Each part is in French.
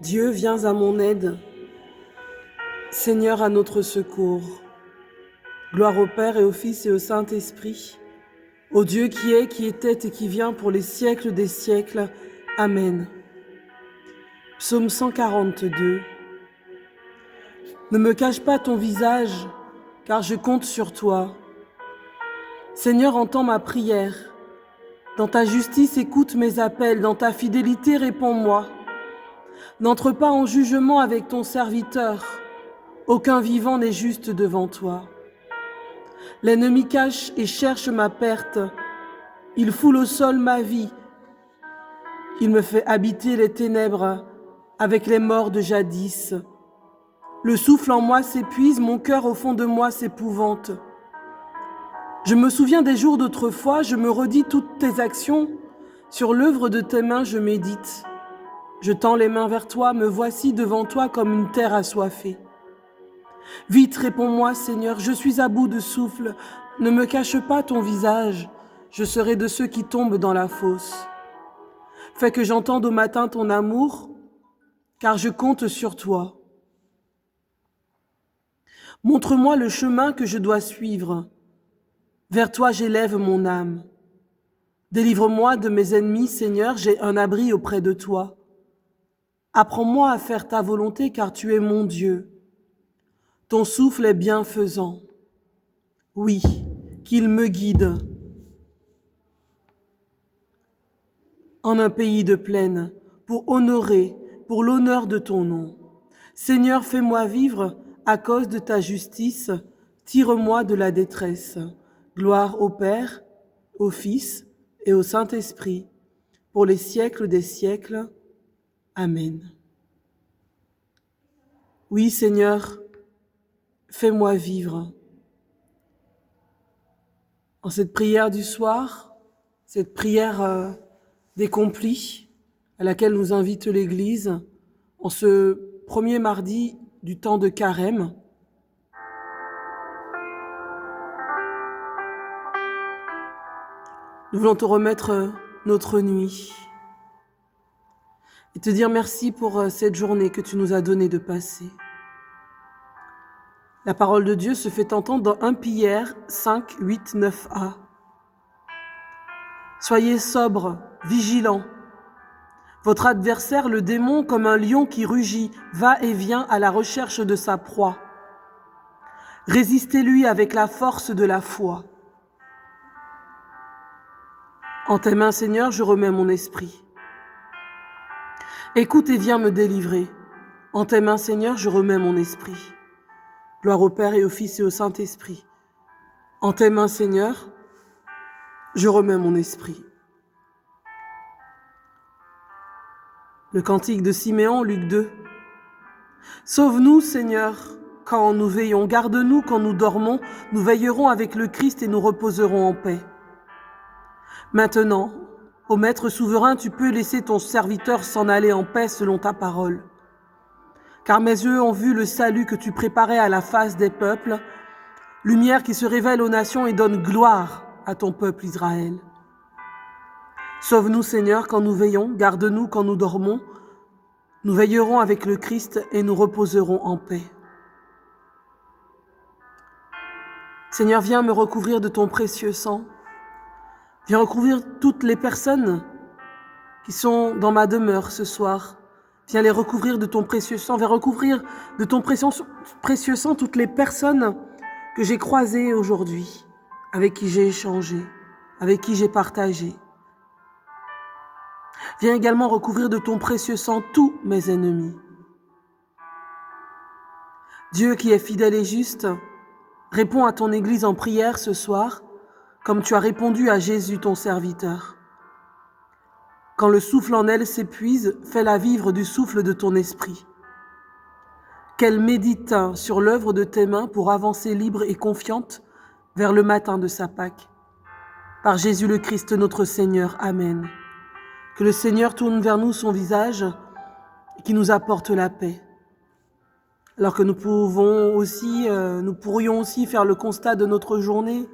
Dieu, viens à mon aide. Seigneur, à notre secours. Gloire au Père et au Fils et au Saint-Esprit, au Dieu qui est, qui était et qui vient pour les siècles des siècles. Amen. Psaume 142. Ne me cache pas ton visage, car je compte sur toi. Seigneur, entends ma prière. Dans ta justice, écoute mes appels. Dans ta fidélité, réponds-moi. N'entre pas en jugement avec ton serviteur. Aucun vivant n'est juste devant toi. L'ennemi cache et cherche ma perte. Il foule au sol ma vie. Il me fait habiter les ténèbres avec les morts de jadis. Le souffle en moi s'épuise, mon cœur au fond de moi s'épouvante. Je me souviens des jours d'autrefois, je me redis toutes tes actions. Sur l'œuvre de tes mains, je médite. Je tends les mains vers toi, me voici devant toi comme une terre assoiffée. Vite, réponds-moi, Seigneur, je suis à bout de souffle. Ne me cache pas ton visage, je serai de ceux qui tombent dans la fosse. Fais que j'entende au matin ton amour, car je compte sur toi. Montre-moi le chemin que je dois suivre. Vers toi j'élève mon âme. Délivre-moi de mes ennemis, Seigneur, j'ai un abri auprès de toi. Apprends-moi à faire ta volonté, car tu es mon Dieu. Ton souffle est bienfaisant. Oui, qu'il me guide. En un pays de plaine, pour honorer, pour l'honneur de ton nom. Seigneur, fais-moi vivre à cause de ta justice, tire-moi de la détresse. Gloire au Père, au Fils et au Saint-Esprit, pour les siècles des siècles. Amen. Oui, Seigneur, fais-moi vivre. En cette prière du soir, cette prière des complis à laquelle nous invite l'Église, en ce premier mardi du temps de Carême, nous voulons te remettre notre nuit et te dire merci pour cette journée que tu nous as donné de passer. La parole de Dieu se fait entendre dans 1 Pierre 5, 8, 9a. Soyez sobres, vigilants. Votre adversaire, le démon, comme un lion qui rugit, va et vient à la recherche de sa proie. Résistez-lui avec la force de la foi. En tes mains, Seigneur, je remets mon esprit. Écoute et viens me délivrer. En tes mains, Seigneur, je remets mon esprit. Gloire au Père et au Fils et au Saint-Esprit. En tes mains, Seigneur, je remets mon esprit. Le cantique de Siméon, Luc 2. Sauve-nous, Seigneur, quand nous veillons. Garde-nous quand nous dormons. Nous veillerons avec le Christ et nous reposerons en paix. Maintenant, ô Maître souverain, tu peux laisser ton serviteur s'en aller en paix selon ta parole. Car mes yeux ont vu le salut que tu préparais à la face des peuples, lumière qui se révèle aux nations et donne gloire à ton peuple Israël. Sauve-nous, Seigneur, quand nous veillons, garde-nous quand nous dormons. Nous veillerons avec le Christ et nous reposerons en paix. Seigneur, viens me recouvrir de ton précieux sang. Viens recouvrir toutes les personnes qui sont dans ma demeure ce soir. Viens les recouvrir de ton précieux sang. Viens recouvrir de ton précieux sang toutes les personnes que j'ai croisées aujourd'hui, avec qui j'ai échangé, avec qui j'ai partagé. Viens également recouvrir de ton précieux sang tous mes ennemis. Dieu qui est fidèle et juste, réponds à ton Église en prière ce soir, comme tu as répondu à Jésus ton serviteur. Quand le souffle en elle s'épuise, fais-la vivre du souffle de ton esprit. Qu'elle médite sur l'œuvre de tes mains pour avancer libre et confiante vers le matin de sa Pâque. Par Jésus le Christ notre Seigneur. Amen. Que le Seigneur tourne vers nous son visage et qu'il nous apporte la paix. Alors que nous pourrions aussi faire le constat de notre journée.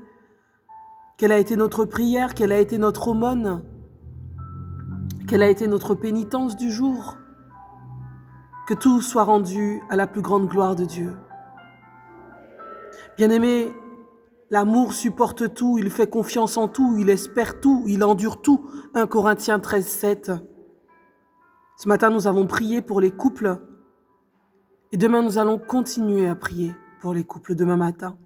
Quelle a été notre prière, quelle a été notre aumône, quelle a été notre pénitence du jour. Que tout soit rendu à la plus grande gloire de Dieu. Bien-aimés, l'amour supporte tout, il fait confiance en tout, il espère tout, il endure tout. 1 Corinthiens 13, 7. Ce matin, nous avons prié pour les couples et demain, nous allons continuer à prier pour les couples demain matin.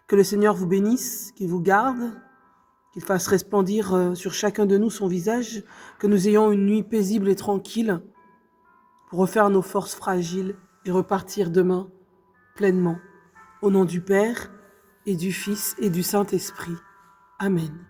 Que le Seigneur vous bénisse, qu'il vous garde, qu'il fasse resplendir sur chacun de nous son visage, que nous ayons une nuit paisible et tranquille pour refaire nos forces fragiles et repartir demain pleinement. Au nom du Père et du Fils et du Saint-Esprit. Amen.